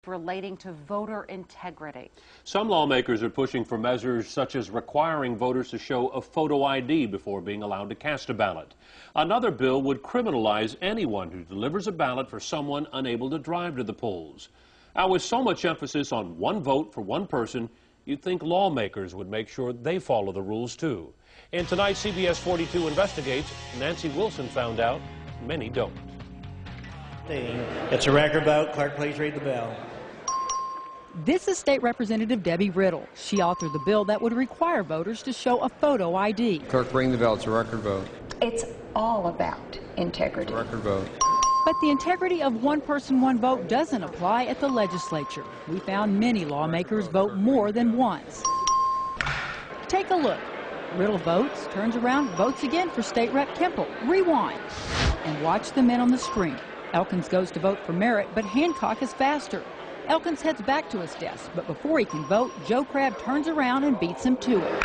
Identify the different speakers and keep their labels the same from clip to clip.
Speaker 1: relating to voter integrity.
Speaker 2: Some lawmakers are pushing for measures such as requiring voters to show a photo ID before being allowed to cast a ballot. Another bill would criminalize anyone who delivers a ballot for someone unable to drive to the polls. Now, with so much emphasis on one vote for one person, you'd think lawmakers would make sure they follow the rules too. In tonight's CBS 42 Investigates, Nancy Wilson found out many don't.
Speaker 3: It's a record vote. Clerk, please read the bill.
Speaker 4: This is State Representative Debbie Riddle. She authored the bill that would require voters to show a photo ID.
Speaker 5: Clerk, ring the bell. It's a record vote.
Speaker 6: It's all about integrity.
Speaker 5: Record vote.
Speaker 4: But the integrity of one person, one vote doesn't apply at the legislature. We found many lawmakers vote more than once. Take a look. Riddle votes, turns around, votes again for State Rep Kemple. Rewind. And watch the men on the screen. Elkins goes to vote for Merritt, but Hancock is faster. Elkins heads back to his desk, but before he can vote, Joe Crabb turns around and beats him to it.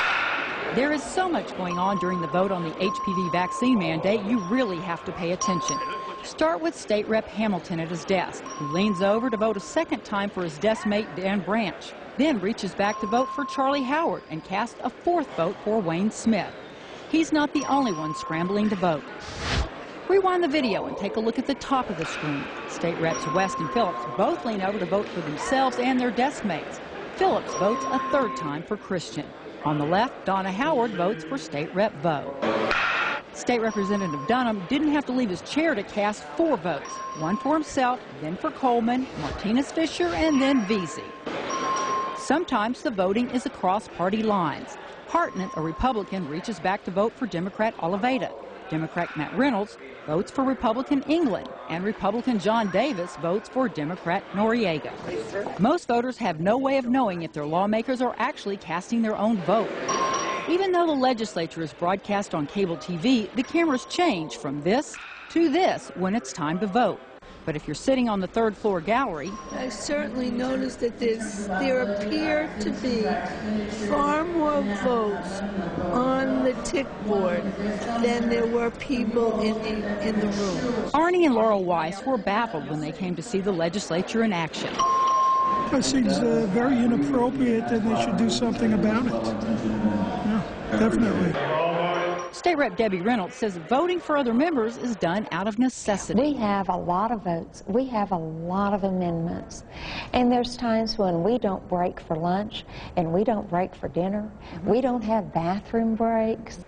Speaker 4: There is so much going on during the vote on the HPV vaccine mandate, you really have to pay attention. Start with State Rep Hamilton at his desk, who leans over to vote a second time for his desk mate Dan Branch, then reaches back to vote for Charlie Howard and casts a fourth vote for Wayne Smith. He's not the only one scrambling to vote. Rewind the video and take a look at the top of the screen. State Reps West and Phillips both lean over to vote for themselves and their desk mates. Phillips votes a third time for Christian. On the left, Donna Howard votes for State Rep Vo. State Representative Dunham didn't have to leave his chair to cast 4 votes. One for himself, then for Coleman, Martinez Fisher, and then Veazey. Sometimes the voting is across party lines. Hartnett, a Republican, reaches back to vote for Democrat Oliveira. Democrat Matt Reynolds votes for Republican England, and Republican John Davis votes for Democrat Noriega. Most voters have no way of knowing if their lawmakers are actually casting their own vote. Even though the legislature is broadcast on cable TV, the cameras change from this to this when it's time to vote. But if you're sitting on the third floor gallery,
Speaker 7: I certainly noticed that there appear to be far more votes on the tick board than there were people in the room.
Speaker 4: Arnie and Laurel Weiss were baffled when they came to see the legislature in action.
Speaker 8: It seems very inappropriate and they should do something about it. Yeah, definitely.
Speaker 4: State Rep Debbie Reynolds says voting for other members is done out of necessity.
Speaker 6: We have a lot of votes. We have a lot of amendments. And there's times when we don't break for lunch and we don't break for dinner. We don't have bathroom breaks.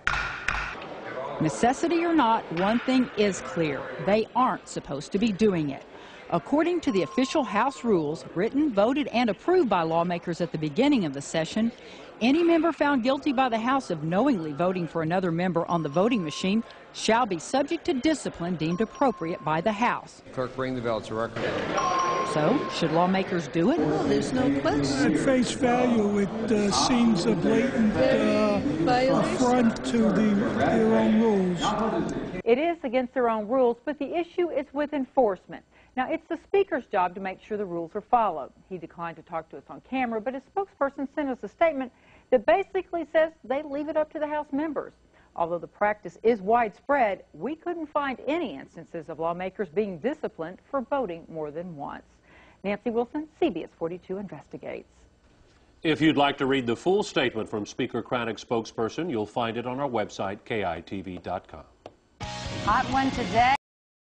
Speaker 4: Necessity or not, one thing is clear. They aren't supposed to be doing it. According to the official House rules, written, voted, and approved by lawmakers at the beginning of the session, any member found guilty by the House of knowingly voting for another member on the voting machine shall be subject to discipline deemed appropriate by the House.
Speaker 5: Clerk, ring the bell. It's a record.
Speaker 4: So, should lawmakers do it?
Speaker 7: Well, there's no question.
Speaker 8: At face value, it seems a blatant affront to their own rules.
Speaker 9: It is against their own rules, but the issue is with enforcement. Now, it's the Speaker's job to make sure the rules are followed. He declined to talk to us on camera, but his spokesperson sent us a statement that basically says they leave it up to the House members. Although the practice is widespread, we couldn't find any instances of lawmakers being disciplined for voting more than once. Nancy Wilson, CBS 42 Investigates.
Speaker 2: If you'd like to read the full statement from Speaker Cranach's spokesperson, you'll find it on our website, KITV.com.
Speaker 1: Hot one today.